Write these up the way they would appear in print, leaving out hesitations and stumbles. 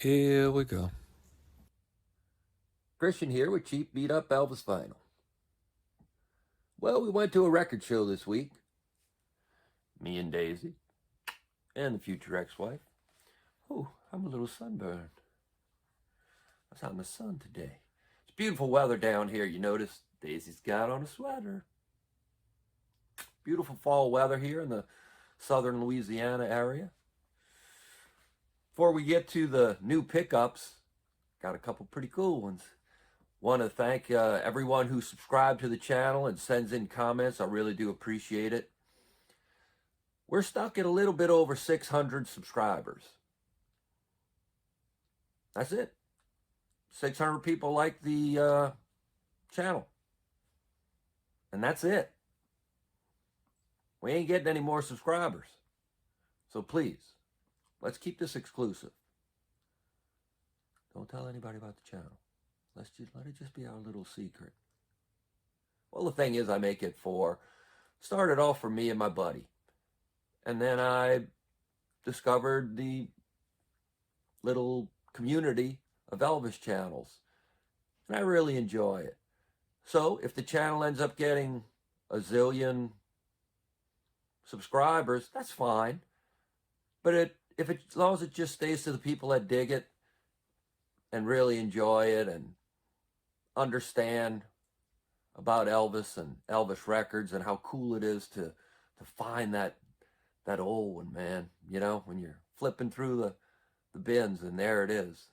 Here we go. Christian here with Cheap Beat Up Elvis Vinyl. Well, we went to a record show this week. Me and Daisy and the future ex-wife. Oh, I'm a little sunburned. I was out in the sun today. It's beautiful weather down here. You notice Daisy's got on a sweater. Beautiful fall weather here in the southern Louisiana area. Before we get to the new pickups, got a couple pretty cool ones. Want to thank everyone who subscribed to the channel and sends in comments. I really do appreciate it. We're stuck at a little bit over 600 subscribers. That's it. 600 people like the channel. And that's it. We ain't getting any more subscribers. So please, let's keep this exclusive. Don't tell anybody about the channel. Let it just be our little secret. Well, the thing is, I make it started off for me and my buddy. And then I discovered the little community of Elvis channels. And I really enjoy it. So if the channel ends up getting a zillion subscribers, that's fine. But as long as it just stays to the people that dig it and really enjoy it and understand about Elvis and Elvis records and how cool it is to find that old one, man. You know, when you're flipping through the bins and there it is.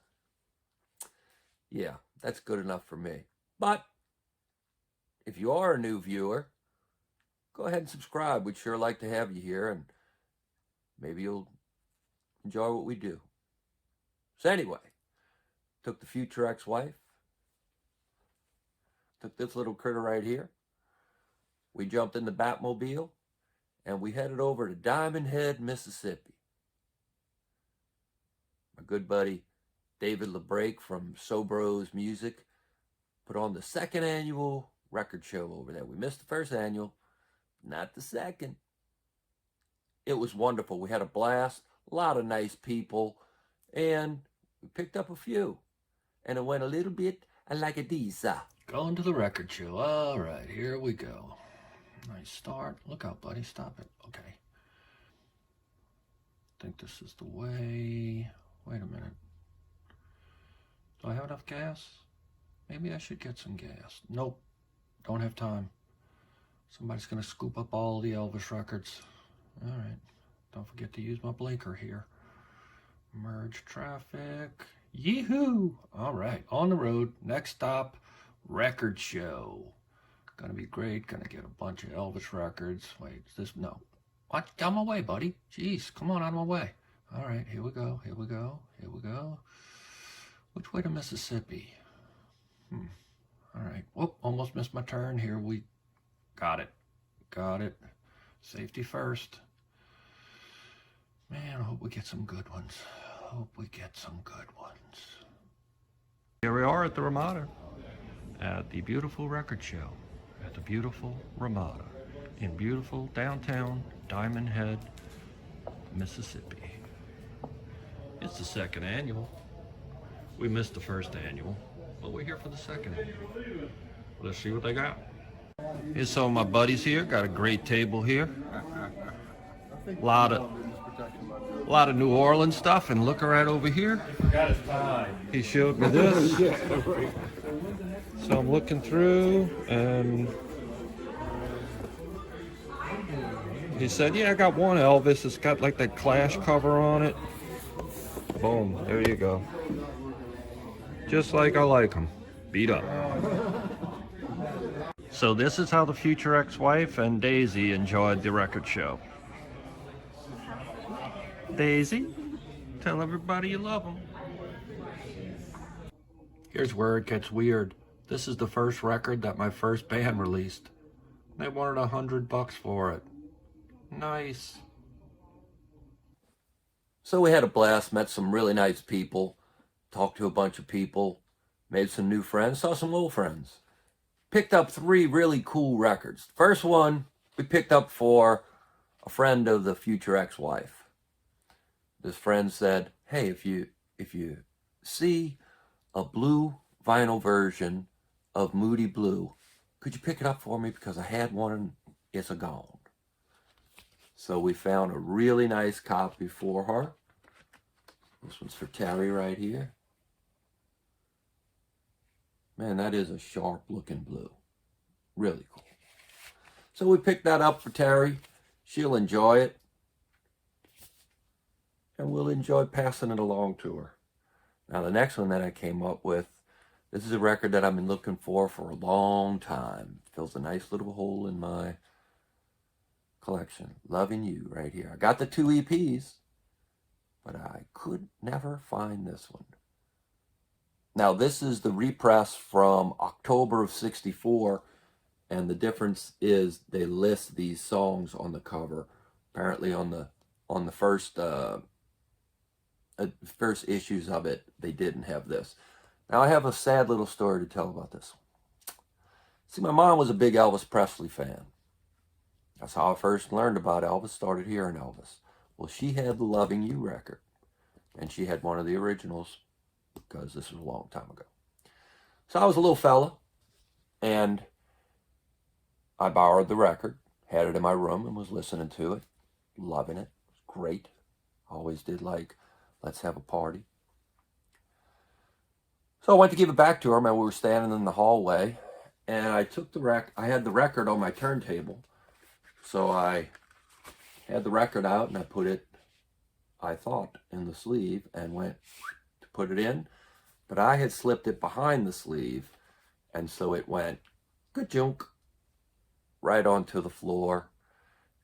Yeah, that's good enough for me. But if you are a new viewer, go ahead and subscribe. We'd sure like to have you here, and maybe you'll enjoy what we do. So anyway, took the future ex-wife, took this little critter right here. We jumped in the Batmobile, and we headed over to Diamond Head, Mississippi. My good buddy David LeBrake from Sobro's Music put on the second annual record show over there. We missed the first annual, not the second. It was wonderful. We had a blast, a lot of nice people, and we picked up a few. And it went a little bit like a these. Going to the record show. All right, here we go. Nice start. Look out, buddy. Stop it. Okay. I think this is the way. Wait a minute. Do I have enough gas? Maybe I should get some gas. Nope. Don't have time. Somebody's going to scoop up all the Elvis records. All right. Don't forget to use my blinker here. Merge traffic. Yee-hoo! All right. On the road. Next stop, record show. Gonna be great. Gonna get a bunch of Elvis records. Wait, is this? No. What? Get out of my way, buddy. Jeez, come on out of my way. All right, here we go. Here we go. Here we go. Which way to Mississippi? All right. Whoop, almost missed my turn. Here we got it. Got it. Safety first. Man, I hope we get some good ones. Hope we get some good ones. Here we are at the Ramada, at the beautiful record show, at the beautiful Ramada, in beautiful downtown Diamond Head, Mississippi. It's the second annual. We missed the first annual, but we're here for the second annual. Let's see what they got. Here's some of my buddies here. Got a great table here. A lot of New Orleans stuff, and look right over here. He showed me this. So I'm looking through, and he said, yeah, I got one Elvis. It's got like that Clash cover on it. Boom, there you go. Just like I like them. Beat up. So this is how the future ex-wife and Daisy enjoyed the record show. Daisy, tell everybody you love them. Here's where it gets weird. This is the first record that my first band released. They wanted $100 for it. Nice. So we had a blast, met some really nice people, talked to a bunch of people, made some new friends, saw some old friends. Picked up 3 really cool records. First one we picked up for a friend of the future ex-wife. This friend said, hey, if you see a blue vinyl version of Moody Blue. Could you pick it up for me? Because I had one and it's gone. So we found a really nice copy for her. This one's for Terry right here. Man, that is a sharp looking blue. Really cool. So we picked that up for Terry. She'll enjoy it. And we'll enjoy passing it along to her. Now the next one that I came up with, this is a record that I've been looking for a long time. Fills a nice little hole in my collection. Loving You right here. I got the 2 EPs, but I could never find this one. Now this is the repress from October of '64, and the difference is they list these songs on the cover. Apparently on the first issues of it, they didn't have this. Now I have a sad little story to tell about this one. See, my mom was a big Elvis Presley fan. That's how I first learned about Elvis, started hearing Elvis. Well, she had the Loving You record, and she had one of the originals, because this was a long time ago. So I was a little fella, and I borrowed the record, had it in my room, and was listening to it, loving it. It was great. Always did like, let's have a party. So I went to give it back to her, and we were standing in the hallway, and I took I had the record on my turntable, so I had the record out, and I put it, I thought, in the sleeve, and went to put it in, but I had slipped it behind the sleeve, and so it went ka-junk right onto the floor,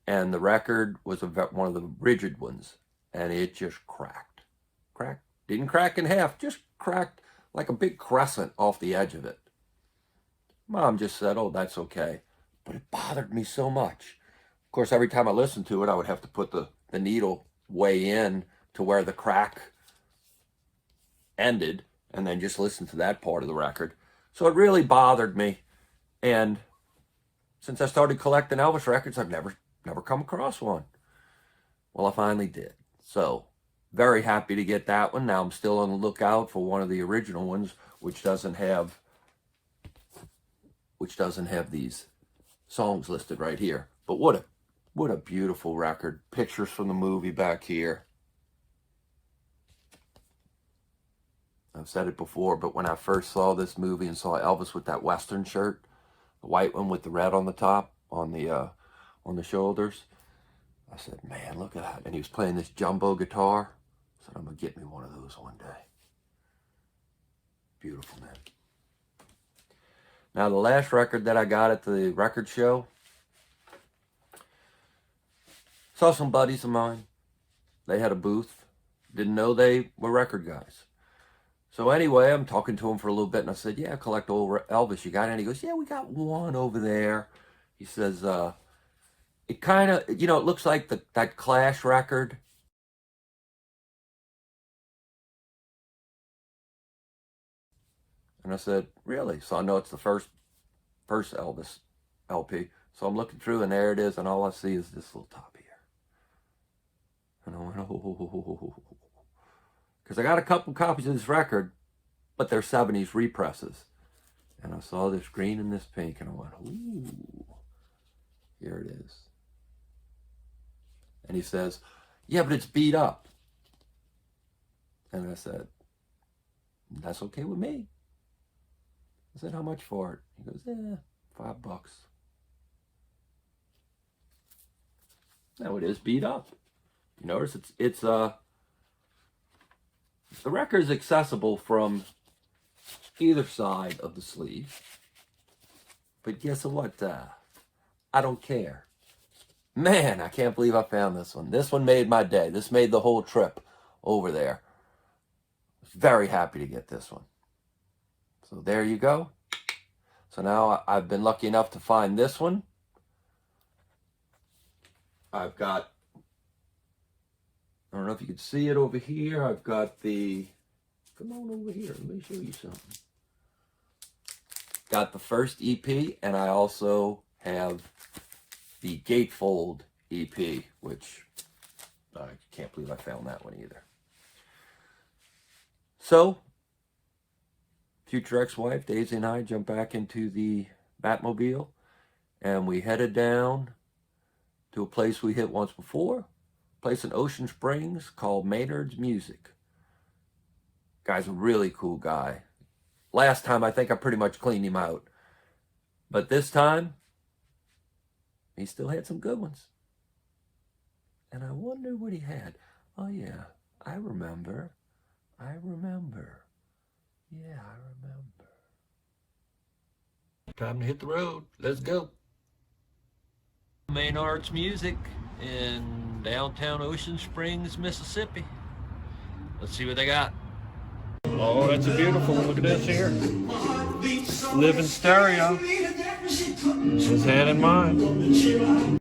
and the record was one of the rigid ones, and it just cracked. Didn't crack in half, just cracked like a big crescent off the edge of it. Mom just said, oh, that's okay. But it bothered me so much. Of course, every time I listened to it, I would have to put the needle way in to where the crack ended, and then just listen to that part of the record. So it really bothered me. And since I started collecting Elvis records, I've never come across one. Well, I finally did. So very happy to get that one. Now I'm still on the lookout for one of the original ones, which doesn't have these songs listed right here. But what a beautiful record. Pictures from the movie back here. I've said it before, but when I first saw this movie and saw Elvis with that Western shirt, the white one with the red on the top, on the shoulders, I said, man, look at that. And he was playing this jumbo guitar. I said, I'm going to get me one of those one day. Beautiful, man. Now, the last record that I got at the record show, saw some buddies of mine. They had a booth. Didn't know they were record guys. So anyway, I'm talking to him for a little bit, and I said, yeah, I collect old Elvis. You got any? He goes, yeah, we got one over there. He says, it kind of, it looks like that Clash record. And I said, really? So I know it's the first Elvis LP. So I'm looking through, and there it is, and all I see is this little top here. And I went, oh. Because I got a couple copies of this record, but they're 70s represses. And I saw this green and this pink, and I went, ooh, here it is. And he says, yeah, but it's beat up. And I said, that's okay with me. I said, how much for it? He goes, $5. Now it is beat up. You notice it's the record is accessible from either side of the sleeve. But guess what? I don't care. Man, I can't believe I found this one. This one made my day. This made the whole trip over there. I was very happy to get this one. So there you go. So now I've been lucky enough to find this one. I've got, I don't know if you can see it over here. I've got come on over here. Let me show you something. Got the first EP, and I also have the Gatefold EP, which I can't believe I found that one either. So future ex-wife, Daisy, and I jumped back into the Batmobile, and we headed down to a place we hit once before, a place in Ocean Springs called Maynard's Music. Guy's a really cool guy. Last time, I think I pretty much cleaned him out. But this time, he still had some good ones. And I wonder what he had. Oh, yeah, I remember. Yeah, I remember. Time to hit the road. Let's go. Maynard's Music in downtown Ocean Springs, Mississippi. Let's see what they got. Oh, that's a beautiful one. Look at this here. Living stereo. His hand in mine.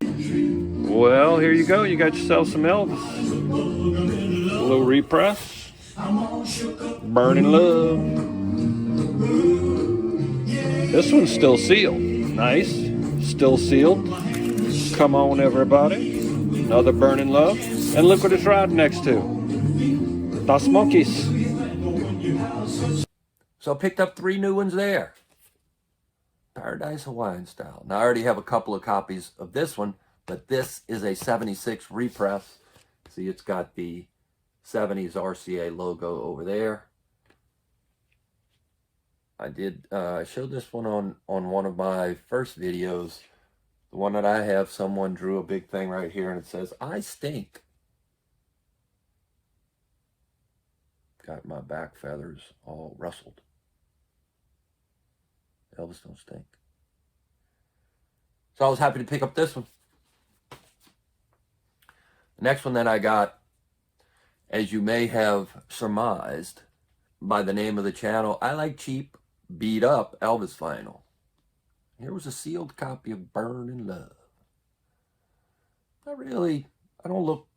Well, here you go. You got yourself some Elvis. A little repress. Burning Love. This one's still sealed. Nice. Still sealed. Come on, everybody. Another Burning Love. And look what it's riding next to. Das Monkeys. So I picked up 3 new ones there. Paradise Hawaiian style. Now I already have a couple of copies of this one, but this is a 76 repress. See, it's got the 70s RCA logo over there. I showed this one on one of my first videos. The one that I have, someone drew a big thing right here and it says, I stink. Got my back feathers all rustled. Elvis don't stink. So I was happy to pick up this one. The next one that I got, as you may have surmised by the name of the channel, I like cheap, beat up Elvis vinyl. Here was a sealed copy of Burning Love. I don't look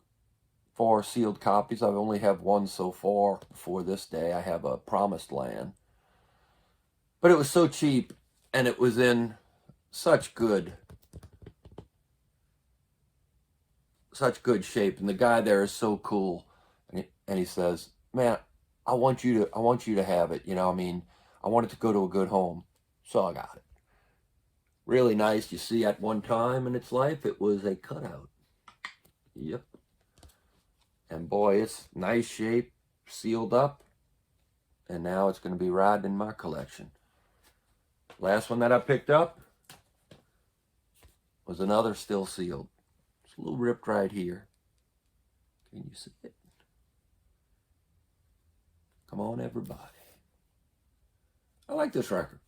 for sealed copies. I've only have one so far before this day. I have a Promised Land. But it was so cheap, and it was in such good shape. And the guy there is so cool. And he says, man, I want you to have it. You know, I mean, I want it to go to a good home. So I got it. Really nice. You see, at one time in its life, it was a cutout. Yep. And boy, it's nice shape, sealed up. And now it's going to be riding in my collection. Last one that I picked up was another still sealed. It's a little ripped right here. Can you see it? Come on, everybody. I like this record.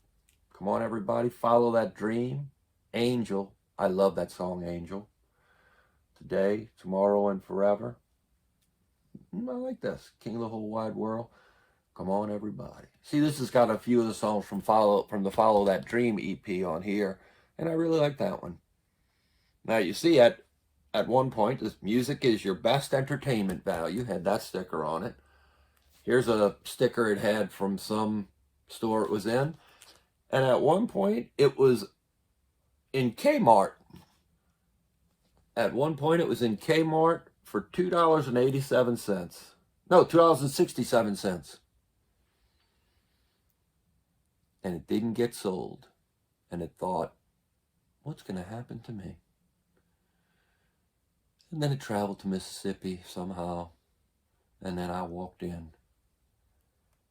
Come on, everybody. Follow that dream. Angel. I love that song, Angel. Today, tomorrow, and forever. I like this. King of the whole wide world. Come on, everybody. See, this has got a few of the songs from the Follow That Dream EP on here, and I really like that one. Now, you see, at one point, this music is your best entertainment value. Had that sticker on it. Here's a sticker it had from some store it was in. And at one point, it was in Kmart. At one point, it was in Kmart for $2.87. No, $2.67. And it didn't get sold. And it thought, what's going to happen to me? And then it traveled to Mississippi somehow. And then I walked in.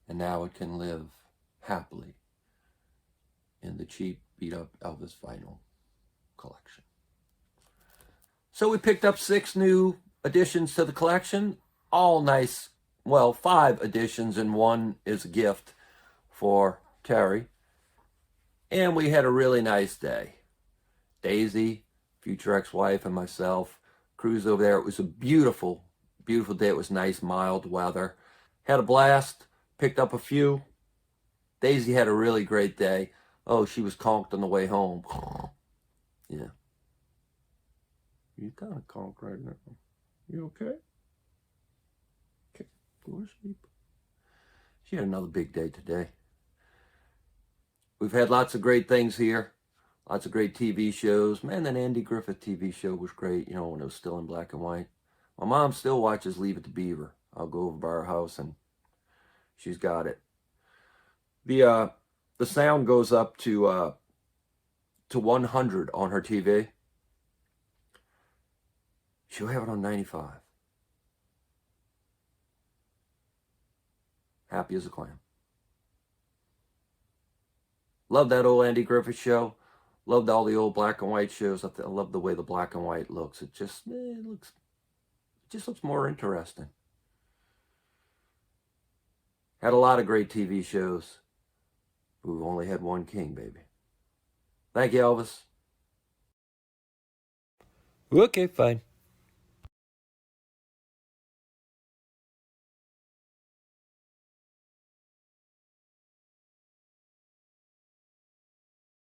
And now it can live happily in the cheap, beat-up Elvis vinyl collection. So we picked up 6 new additions to the collection. All nice, well, 5 additions, and 1 is a gift for Terry. And we had a really nice day. Daisy, future ex-wife, and myself cruised over there. It was a beautiful, beautiful day. It was nice, mild weather. Had a blast. Picked up a few. Daisy had a really great day. Oh, she was conked on the way home. Yeah. You kind of conked right now. You okay? Okay, go to sleep. She had another big day today. We've had lots of great things here. Lots of great TV shows. Man, that Andy Griffith TV show was great, you know, when it was still in black and white. My mom still watches Leave It to Beaver. I'll go over by her house and she's got it. The sound goes up to 100 on her TV. She'll have it on 95. Happy as a clam. Love that old Andy Griffith show. Loved all the old black and white shows. I love the way the black and white looks. It just looks more interesting. Had a lot of great TV shows. We've only had one king, baby. Thank you, Elvis. Okay, fine.